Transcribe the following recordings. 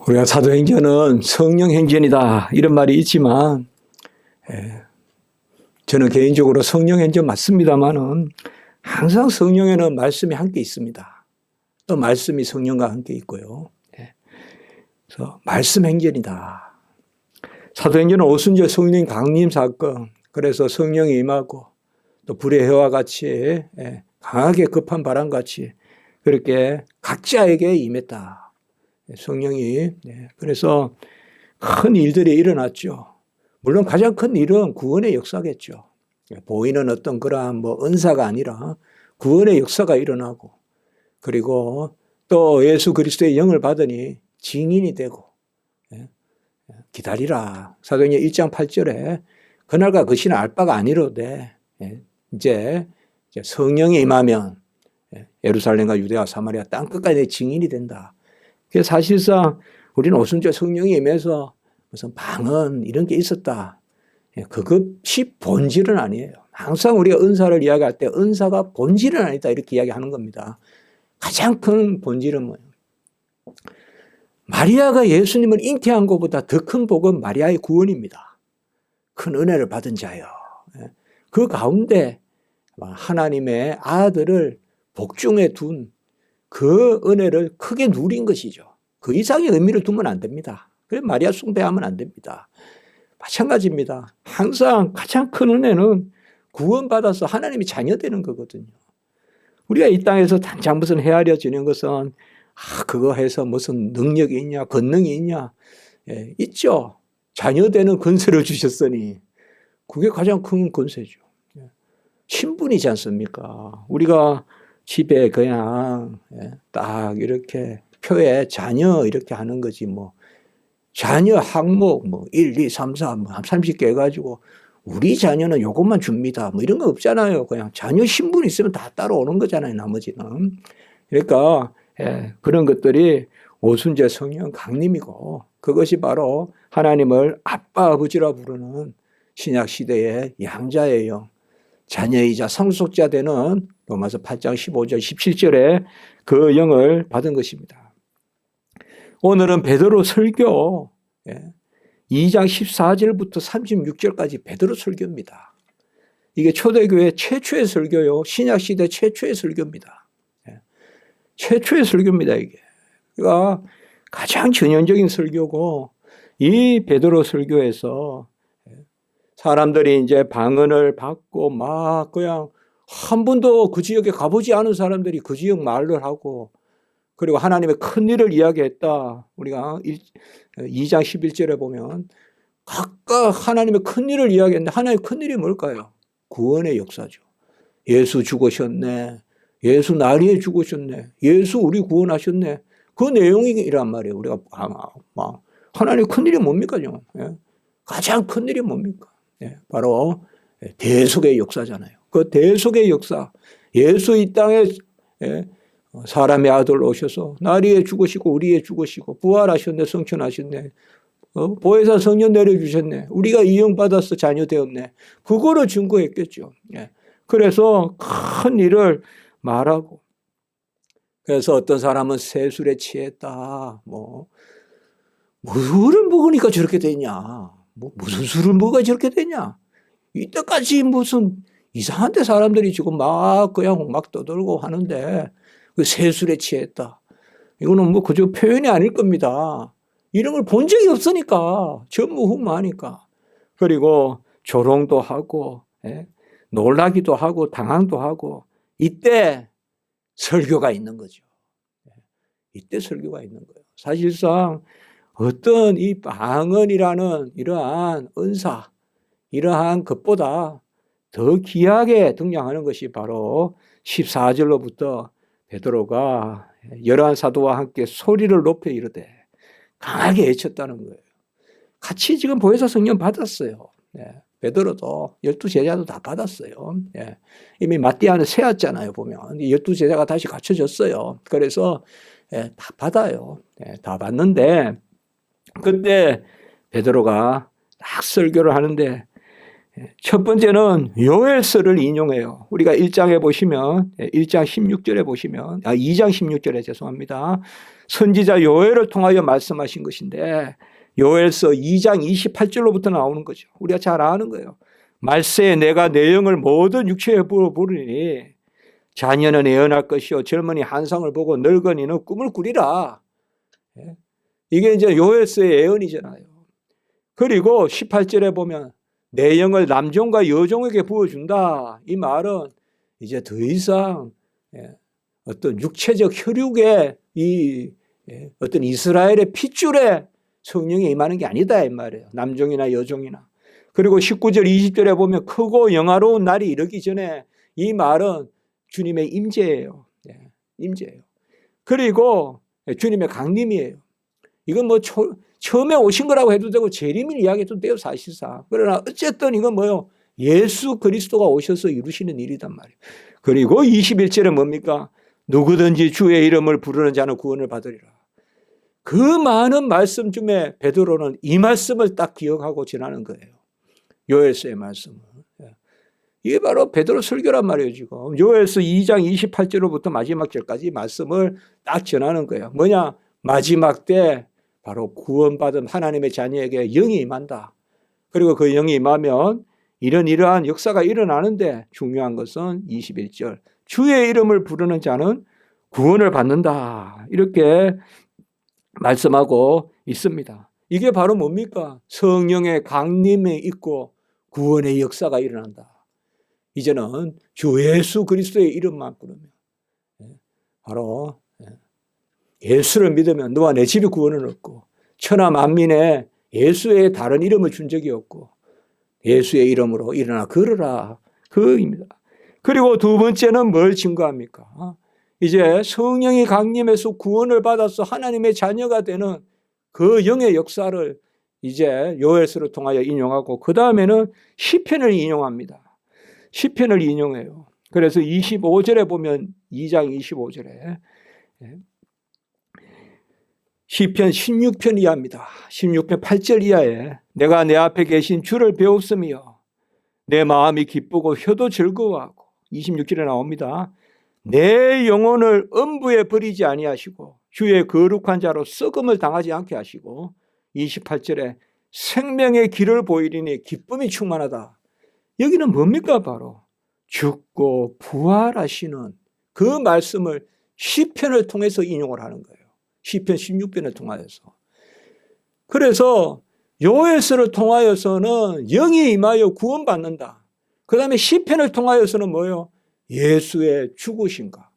우리가 사도행전은 성령행전이다 이런 말이 있지만 저는 개인적으로 성령행전 맞습니다만은 항상 성령에는 말씀이 함께 있습니다. 또 말씀이 성령과 함께 있고요. 그래서 말씀행전이다. 사도행전은 오순절 성령 강림 사건, 그래서 성령이 임하고 또 불의 해와 같이 강하게 급한 바람같이 그렇게 각자에게 임했다. 성령이. 그래서 큰 일들이 일어났죠. 물론 가장 큰 일은 구원의 역사겠죠. 보이는 어떤 그러한 은사가 아니라 구원의 역사가 일어나고, 그리고 또 예수 그리스도의 영을 받으니 증인이 되고, 기다리라. 사도행전 1장 8절에 그날과 그 시는 알 바가 아니로되 이제 성령이 임하면 예루살렘과 유대와 사마리아 땅 끝까지 내 증인이 된다. 그래서 사실상 우리는 오순절 성령이 임해서 무슨 방언 이런 게 있었다. 그것이 본질은 아니에요. 항상 우리가 은사를 이야기할 때 은사가 본질은 아니다 이렇게 이야기하는 겁니다. 가장 큰 본질은 뭐예요? 마리아가 예수님을 잉태한 것보다 더 큰 복은 마리아의 구원입니다. 큰 은혜를 받은 자요. 그 가운데 하나님의 아들을 복중에 둔 그 은혜를 크게 누린 것이죠. 그 이상의 의미를 두면 안 됩니다. 그래서 마리아 숭배하면 안 됩니다. 마찬가지입니다. 항상 가장 큰 은혜는 구원받아서 하나님이 자녀되는 거거든요. 우리가 이 땅에서 당장 무슨 헤아려지는 것은 그거 해서 무슨 능력이 있냐, 권능이 있냐. 있죠. 자녀되는 권세를 주셨으니 그게 가장 큰 권세죠. 신분이지 않습니까? 우리가 집에 그냥 딱 이렇게 표에 자녀 이렇게 하는 거지 자녀 항목 1, 2, 3, 4 30개 해가지고 우리 자녀는 요것만 줍니다. 이런 거 없잖아요. 그냥 자녀 신분 있으면 다 따라오는 거잖아요. 나머지는. 그러니까 그런 것들이 오순절 성령 강림이고 그것이 바로 하나님을 아빠 아버지라 부르는 신약 시대의 양자의 영, 자녀이자 상속자 되는 로마서 8장 15절 17절에 그 영을 받은 것입니다. 오늘은 베드로 설교 2장 14절부터 36절까지 베드로 설교입니다. 이게 초대교회 최초의 설교요. 신약시대 최초의 설교입니다. 최초의 설교입니다. 이게. 그러니까 가장 전형적인 설교고 이 베드로 설교에서 사람들이 이제 방언을 받고 그냥 한 번도 그 지역에 가보지 않은 사람들이 그 지역 말을 하고 그리고 하나님의 큰 일을 이야기했다. 우리가 2장 11절에 보면 각각 하나님의 큰 일을 이야기했는데 하나님의 큰 일이 뭘까요? 구원의 역사죠. 예수 죽으셨네. 예수 나리에 죽으셨네. 예수 우리 구원하셨네. 그 내용이란 말이에요. 우리가 하나님의 큰 일이 뭡니까? 가장 큰 일이 뭡니까? 바로 대속의 역사잖아요. 그 대속의 역사. 예수 이 땅에 사람의 아들로 오셔서 나리에 죽으시고 우리에 죽으시고 부활하셨네. 성천하셨네. 보혜사 성령 내려주셨네. 우리가 이용받아서 자녀 되었네. 그거를 증거했겠죠. 그래서 큰 일을 말하고 그래서 어떤 사람은 세술에 취했다. 물을 먹으니까 저렇게 되냐. 무슨 술을 먹어야 저렇게 되냐. 이때까지 무슨 이상한데 사람들이 지금 그냥 떠들고 하는데 그 세술에 취했다. 이거는 그저 표현이 아닐 겁니다. 이런 걸 본 적이 없으니까 전무후무하니까. 그리고 조롱도 하고 놀라기도 하고 당황도 하고 이때 설교가 있는 거죠. 이때 설교가 있는 거예요. 사실상 어떤 이 방언이라는 이러한 은사, 이러한 것보다 더 귀하게 등장하는 것이 바로 14절로부터 베드로가 열한 사도와 함께 소리를 높여 이르되 강하게 외쳤다는 거예요. 같이 지금 보혜사 성령 받았어요. 베드로도 12제자도 다 받았어요. 이미 마띠아는 세웠잖아요. 보면 12제자가 다시 갖춰졌어요. 그래서 다 받아요. 다 받는데 그때 베드로가 딱 설교를 하는데 첫 번째는 요엘서를 인용해요. 우리가 1장에 보시면 1장 16절에 보시면 2장 16절에 죄송합니다. 선지자 요엘을 통하여 말씀하신 것인데 요엘서 2장 28절로부터 나오는 거죠. 우리가 잘 아는 거예요. 말세에 내가 내 영을 모든 육체에 부으리니 자녀는 애언할 것이요 젊은이 한상을 보고 늙은이는 꿈을 꾸리라. 이게 이제 요엘서의 예언이잖아요. 그리고 18절에 보면 내 영을 남종과 여종에게 부어준다. 이 말은 이제 더 이상 어떤 육체적 혈육의 어떤 이스라엘의 핏줄에 성령이 임하는 게 아니다 이 말이에요. 남종이나 여종이나. 그리고 19절 20절에 보면 크고 영화로운 날이 이르기 전에 이 말은 주님의 임재예요. 임재예요. 그리고 주님의 강림이에요. 이건 뭐 처음에 오신 거라고 해도 되고 재림을 이야기해도 돼요 사실상. 그러나 어쨌든 이건 뭐요? 예수 그리스도가 오셔서 이루시는 일이단 말이에요. 그리고 21절에 뭡니까? 누구든지 주의 이름을 부르는 자는 구원을 받으리라. 그 많은 말씀 중에 베드로는 이 말씀을 딱 기억하고 지나는 거예요. 요엘서의 말씀을. 이게 바로 베드로 설교란 말이에요 지금. 요엘서 2장 28절로부터 마지막 절까지 말씀을 딱 전하는 거예요. 뭐냐? 마지막 때 바로 구원받은 하나님의 자녀에게 영이 임한다. 그리고 그 영이 임하면 이러한 역사가 일어나는데 중요한 것은 21절. 주의 이름을 부르는 자는 구원을 받는다. 이렇게 말씀하고 있습니다. 이게 바로 뭡니까? 성령의 강림에 있고 구원의 역사가 일어난다. 이제는 주 예수 그리스도의 이름만 부르면 바로 예수를 믿으면 너와 내 집이 구원을 얻고 천하 만민에 예수의 다른 이름을 준 적이 없고 예수의 이름으로 일어나 걸으라. 그입니다. 그리고 두 번째는 뭘 증거합니까? 이제 성령이 강림해서 구원을 받아서 하나님의 자녀가 되는 그 영의 역사를 이제 요엘서를 통하여 인용하고 그 다음에는 시편을 인용합니다. 시편을 인용해요. 그래서 25절에 보면 2장 25절에 시편 16편 이하입니다. 16편 8절 이하에 내가 내 앞에 계신 주를 배웠으며 내 마음이 기쁘고 혀도 즐거워하고 26절에 나옵니다. 내 영혼을 음부에 버리지 아니하시고 주의 거룩한 자로 썩음을 당하지 않게 하시고 28절에 생명의 길을 보이리니 기쁨이 충만하다. 여기는 뭡니까? 바로 죽고 부활하시는 그 말씀을 시편을 통해서 인용을 하는 거예요. 시편 16편을 통하여서. 그래서 요엘서를 통하여서는 영이 임하여 구원받는다. 그 다음에 시편을 통하여서는 뭐예요? 예수의 죽으심과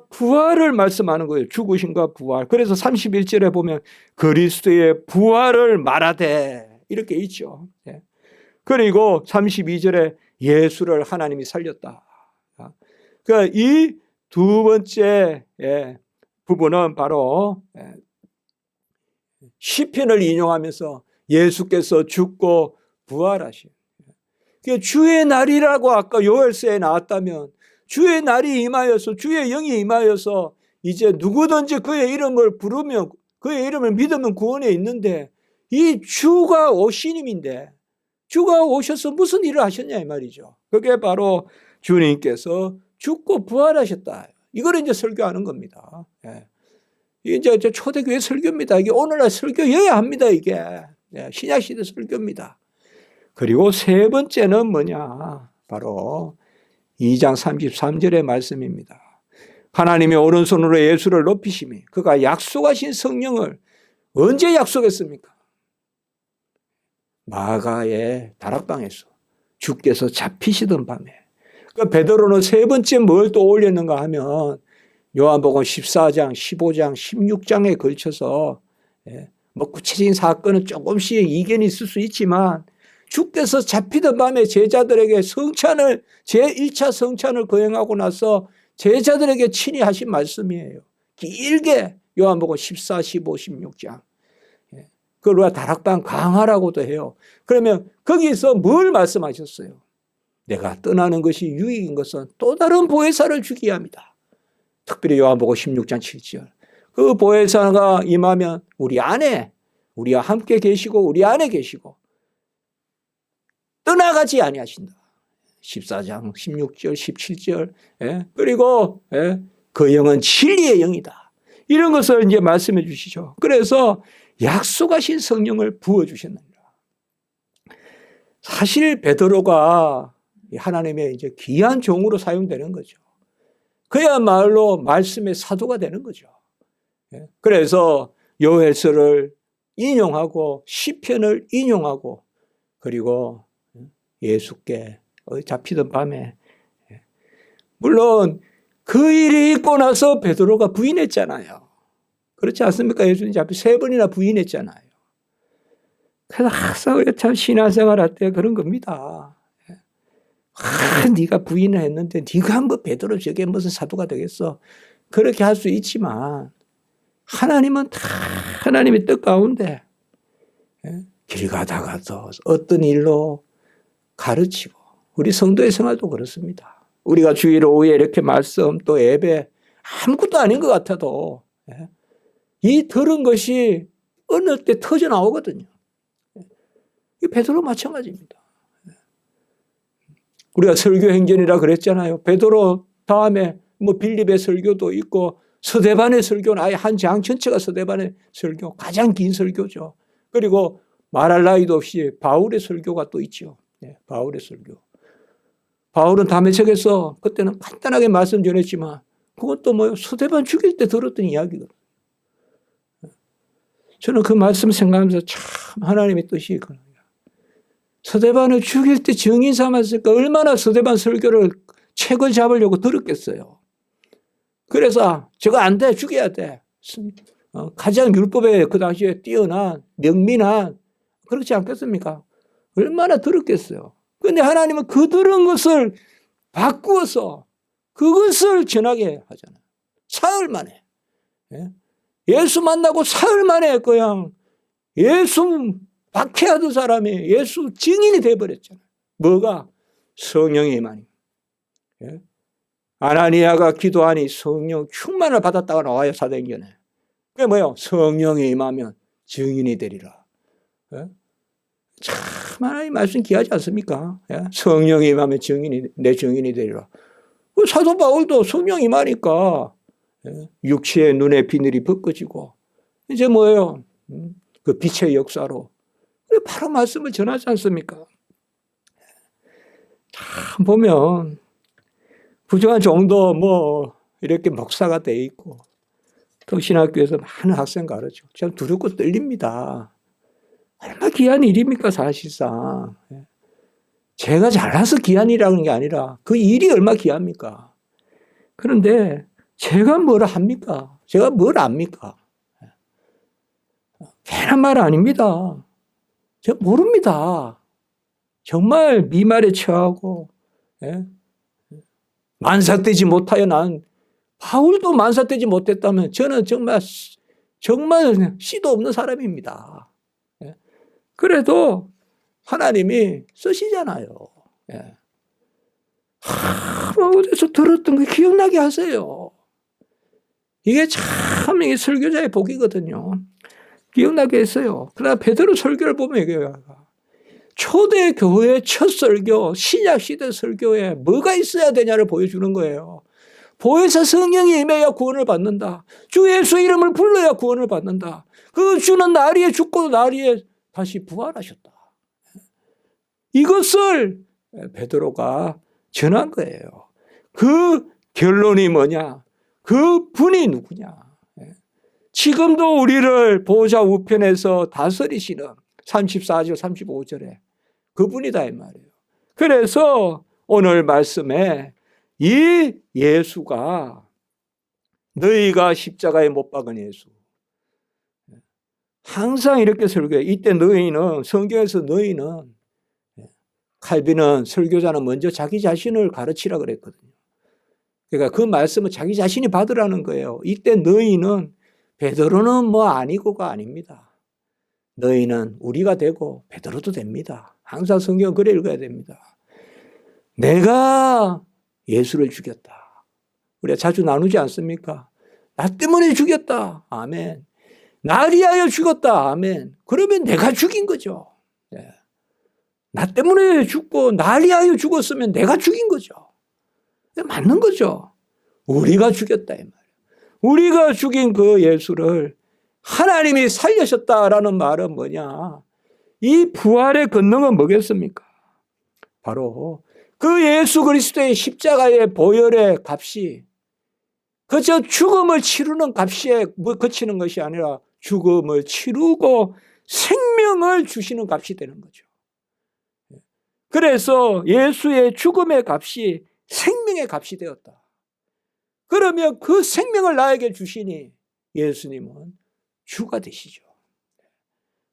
부활을 말씀하는 거예요. 죽으심과 부활. 그래서 31절에 보면 그리스도의 부활을 말하되 이렇게 있죠. 그리고 32절에 예수를 하나님이 살렸다. 그러니까 이 두 번째 부분은 바로 시편을 인용하면서 예수께서 죽고 부활하신 주의 날이라고 아까 요엘서에 나왔다면 주의 날이 임하여서 주의 영이 임하여서 이제 누구든지 그의 이름을 부르면 그의 이름을 믿으면 구원에 있는데 이 주가 오시님인데 주가 오셔서 무슨 일을 하셨냐 이 말이죠. 그게 바로 주님께서 죽고 부활하셨다. 이걸 이제 설교하는 겁니다. 이제 초대교회 설교입니다. 이게 오늘날 설교여야 합니다. 이게 신약시대 설교입니다. 그리고 세 번째는 뭐냐? 바로 2장 33절의 말씀입니다. 하나님이 오른손으로 예수를 높이심이 그가 약속하신 성령을 언제 약속했습니까? 마가의 다락방에서 주께서 잡히시던 밤에. 그 베드로는 세 번째 뭘 또 올렸는가 하면 요한복음 14장, 15장, 16장에 걸쳐서 뭐 구체적인 사건은 조금씩 이견이 있을 수 있지만 주께서 잡히던 밤에 제자들에게 성찬을 제1차 성찬을 거행하고 나서 제자들에게 친히 하신 말씀이에요. 길게 요한복음 14, 15, 16장. 그걸 우리가 다락방 강화라고도 해요. 그러면 거기서 뭘 말씀하셨어요? 내가 떠나는 것이 유익인 것은 또 다른 보혜사를 주기야 합니다. 특별히 요한복음 16장 7절. 그 보혜사가 임하면 우리 안에 우리와 함께 계시고 우리 안에 계시고 따라가지 아니하신다. 14장 16절 17절 그리고 그 영은 진리의 영이다. 이런 것을 이제 말씀해 주시죠. 그래서 약속하신 성령을 부어주셨느니라. 사실 베드로가 하나님의 이제 귀한 종으로 사용되는 거죠. 그야말로 말씀의 사도가 되는 거죠. 그래서 요엘서를 인용하고 시편을 인용하고 그리고 예수께 잡히던 밤에 물론 그 일이 있고 나서 베드로가 부인했잖아요. 그렇지 않습니까? 예수님 잡히 3번이나 부인했잖아요. 그래서 항상 우리가 참 신앙생활 할 때 그런 겁니다. 네가 부인을 했는데 네가 뭐 베드로 저게 무슨 사도가 되겠어. 그렇게 할 수 있지만 하나님은 다 하나님의 뜻 가운데 길 가다가도 어떤 일로 가르치고 우리 성도의 생활도 그렇습니다. 우리가 주일 오후에 이렇게 말씀 또 예배 아무것도 아닌 것 같아도 이 들은 것이 어느 때 터져 나오거든요. 이 베드로 마찬가지입니다. 우리가 설교 행전이라 그랬잖아요. 베드로 다음에 뭐 빌립의 설교도 있고 스데반의 설교는 아예 한 장 전체가 스데반의 설교, 가장 긴 설교죠. 그리고 말할 나위도 없이 바울의 설교가 또 있죠. 바울의 설교. 바울은 다메섹에서 그때는 간단하게 말씀 전했지만 그것도 뭐요? 스데반 죽일 때 들었던 이야기거든요. 저는 그 말씀 생각하면서 참 하나님의 뜻이 있구나. 스데반을 죽일 때 증인 삼았을까 얼마나 스데반 설교를 책을 잡으려고 들었겠어요. 그래서 저거 안 돼, 죽여야 돼. 가장 율법에 그 당시에 뛰어난 명민한 그렇지 않겠습니까? 얼마나 들었겠어요. 그런데 하나님은 그 들은 것을 바꾸어서 그것을 전하게 하잖아요. 사흘 만에. 예수 만나고 사흘 만에 그냥 예수 박해하던 사람이 예수 증인이 돼버렸잖아요. 뭐가? 성령의 임하니. 아나니아가 기도하니 성령 충만을 받았다가 나와요. 사도행전에. 그게 뭐예요? 성령이 임하면 증인이 되리라. 참 하나님 말씀 귀하지 않습니까? 성령이 임하면 내 증인이 되리라. 사도 바울도 성령이 임하니까 육체의 눈의 비늘이 벗겨지고 이제 뭐예요? 그 빛의 역사로 바로 말씀을 전하지 않습니까? 참 보면 부정한 정도 뭐 이렇게 목사가 돼 있고 또 신학교에서 많은 학생 가르치고 참 두렵고 떨립니다. 얼마나 귀한 일입니까 사실상. 제가 잘나서 귀한 일이라는 게 아니라 그 일이 얼마나 귀합니까. 그런데 제가 뭘 합니까? 제가 뭘 압니까? 괜한 말 아닙니다. 제가 모릅니다. 정말 미말에 처하고 만삭되지 못하여 난 바울도 만삭되지 못했다면 저는 정말 씨도 없는 사람입니다. 그래도 하나님이 쓰시잖아요. 어디서 들었던 거 기억나게 하세요. 이게 참 이게 설교자의 복이거든요. 기억나게 했어요. 그러나 베드로 설교를 보면 이게 초대 교회 첫 설교, 신약 시대 설교에 뭐가 있어야 되냐를 보여주는 거예요. 보혜사 성령이 임해야 구원을 받는다. 주 예수 이름을 불러야 구원을 받는다. 그 주는 나리에 죽고 나리에 다시 부활하셨다. 이것을 베드로가 전한 거예요. 그 결론이 뭐냐? 그 분이 누구냐? 지금도 우리를 보좌 우편에서 다스리시는 34절 35절에 그분이다 이 말이에요. 그래서 오늘 말씀에 이 예수가 너희가 십자가에 못 박은 예수. 항상 이렇게 설교해. 이때 너희는 성경에서 너희는 칼빈은 설교자는 먼저 자기 자신을 가르치라 그랬거든요. 그러니까 그 말씀은 자기 자신이 받으라는 거예요. 이때 너희는 베드로는 뭐 아니고가 아닙니다. 너희는 우리가 되고 베드로도 됩니다. 항상 성경 그래 읽어야 됩니다. 내가 예수를 죽였다. 우리가 자주 나누지 않습니까? 나 때문에 죽였다. 아멘. 나를 위하여 죽었다. 아멘. 그러면 내가 죽인 거죠. 나 때문에 죽고 날 위하여 죽었으면 내가 죽인 거죠. 맞는 거죠. 우리가 죽였다 이 말이에요. 우리가 죽인 그 예수를 하나님이 살리셨다라는 말은 뭐냐? 이 부활의 권능은 뭐겠습니까? 바로 그 예수 그리스도의 십자가의 보혈의 값이 그저 죽음을 치르는 값에 그치는 것이 아니라 죽음을 치르고 생명을 주시는 값이 되는 거죠. 그래서 예수의 죽음의 값이 생명의 값이 되었다. 그러면 그 생명을 나에게 주시니 예수님은 주가 되시죠.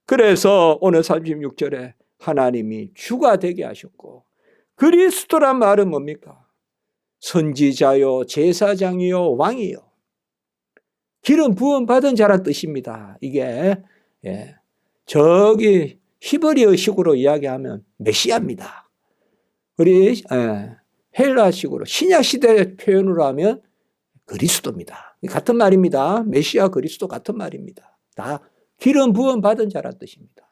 그래서 오늘 36절에 하나님이 주가 되게 하셨고, 그리스도란 말은 뭡니까? 선지자요, 제사장이요, 왕이요. 기름 부음 받은 자란 뜻입니다. 이게 저기 히브리어식으로 이야기하면 메시아입니다. 우리 헬라식으로 신약시대 표현으로 하면 그리스도입니다. 같은 말입니다. 메시아 그리스도 같은 말입니다. 다 기름 부음 받은 자란 뜻입니다.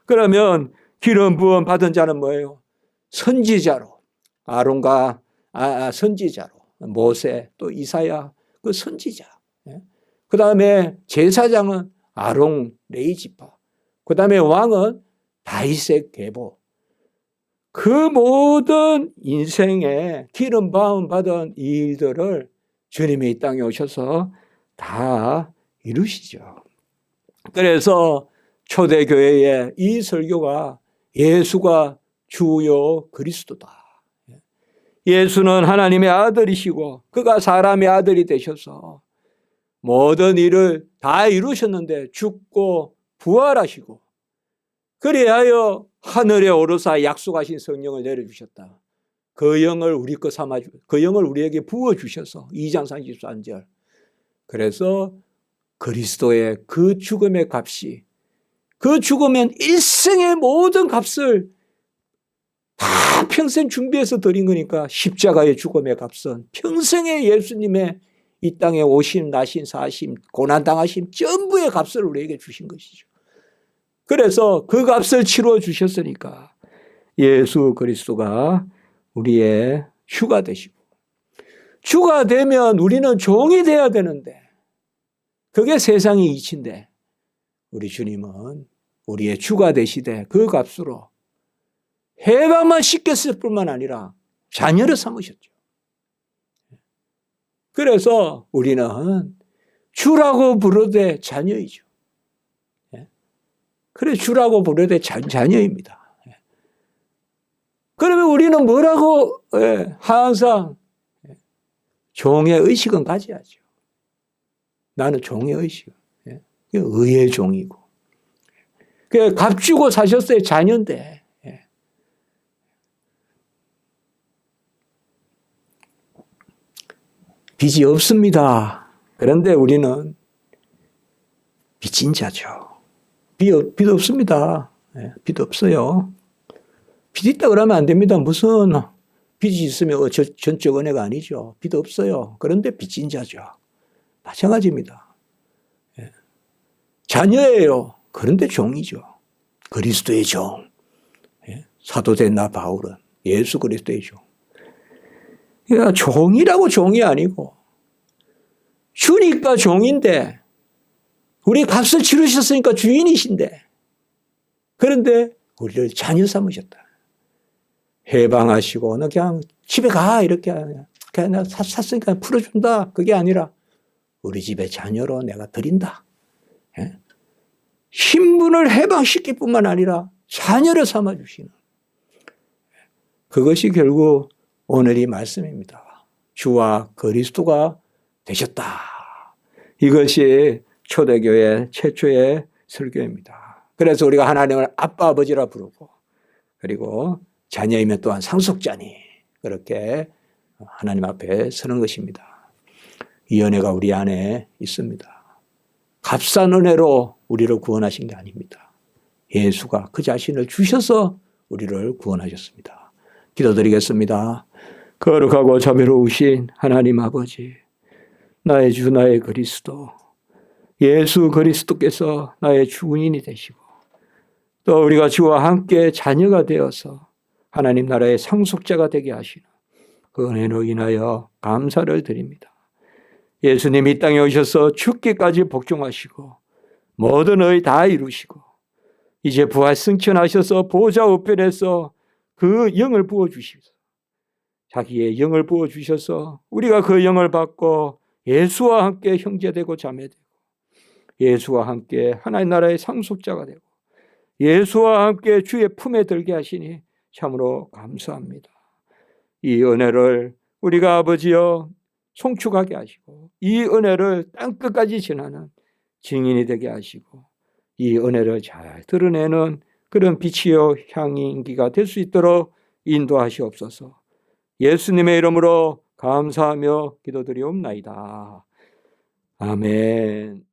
그러면 기름 부음 받은 자는 뭐예요? 선지자로, 아론과 선지자로, 모세 또 이사야 그 선지자. 그 다음에 제사장은 아론 레이지파. 그 다음에 왕은 다윗의 계보. 그 모든 인생에 기름 부음 받은 일들을 주님이 이 땅에 오셔서 다 이루시죠. 그래서 초대교회의 이 설교가 예수가 주요 그리스도다. 예수는 하나님의 아들이시고 그가 사람의 아들이 되셔서 모든 일을 다 이루셨는데 죽고 부활하시고 그리하여 하늘에 오르사 약속하신 성령을 내려주셨다. 그 영을 우리 거 삼아주, 그 영을 우리에게 부어주셔서 2장 33절. 그래서 그리스도의 그 죽음의 값이, 그 죽으면 일생의 모든 값을 다 평생 준비해서 드린 거니까 십자가의 죽음의 값은 평생의 예수님의 이 땅에 오심, 나심, 사심, 고난당하심 전부의 값을 우리에게 주신 것이죠. 그래서 그 값을 치러 주셨으니까 예수 그리스도가 우리의 주가 되시고, 주가 되면 우리는 종이 돼야 되는데 그게 세상의 이치인데 우리 주님은 우리의 주가 되시되 그 값으로 해방만 시켰을 뿐만 아니라 자녀를 삼으셨죠. 그래서 우리는 주라고 부르되 자녀이죠. 그래 주라고 부르되 자녀입니다. 그러면 우리는 뭐라고 항상 종의 의식은 가져야죠. 나는 종의 의식, 의의 종이고. 값 주고 사셨어요. 자녀인데. 빚이 없습니다. 그런데 우리는 빚진 자죠. 빚 없습니다. 빚 없어요. 빚 있다 그러면 안 됩니다. 무슨 빚이 있으면 전적 은혜가 아니죠. 빚 없어요. 그런데 빚진 자죠. 마찬가지입니다. 자녀예요. 그런데 종이죠. 그리스도의 종. 사도된 나 바울은 예수 그리스도의 종. 그러니까 종이라고 종이 아니고 주니까 종인데 우리 값을 치르셨으니까 주인이신데 그런데 우리를 자녀 삼으셨다. 해방하시고 너 그냥 집에 가 이렇게 그냥 샀으니까 풀어준다. 그게 아니라 우리 집에 자녀로 내가 드린다. 신분을 해방시킬 뿐만 아니라 자녀를 삼아주시는 그것이 결국 오늘의 말씀입니다. 주와 그리스도가 되셨다. 이것이 초대교회 최초의 설교입니다. 그래서 우리가 하나님을 아빠 아버지라 부르고 그리고 자녀이면 또한 상속자니 그렇게 하나님 앞에 서는 것입니다. 이 은혜가 우리 안에 있습니다. 값싼 은혜로 우리를 구원하신 게 아닙니다. 예수가 그 자신을 주셔서 우리를 구원하셨습니다. 기도드리겠습니다. 거룩하고 자비로우신 하나님 아버지, 나의 주 나의 그리스도, 예수 그리스도께서 나의 주인이 되시고 또 우리가 주와 함께 자녀가 되어서 하나님 나라의 상속자가 되게 하시는 그 은혜로 인하여 감사를 드립니다. 예수님이 이 땅에 오셔서 죽기까지 복종하시고 모든 의 다 이루시고 이제 부활 승천하셔서 보좌 우편에서 그 영을 부어주시소. 자기의 영을 부어주셔서 우리가 그 영을 받고 예수와 함께 형제되고 자매되고 예수와 함께 하나님 나라의 상속자가 되고 예수와 함께 주의 품에 들게 하시니 참으로 감사합니다. 이 은혜를 우리가 아버지여 송축하게 하시고 이 은혜를 땅끝까지 전하는 증인이 되게 하시고 이 은혜를 잘 드러내는 그런 빛이요 향인기가 될 수 있도록 인도하시옵소서. 예수님의 이름으로 감사하며 기도드리옵나이다. 아멘.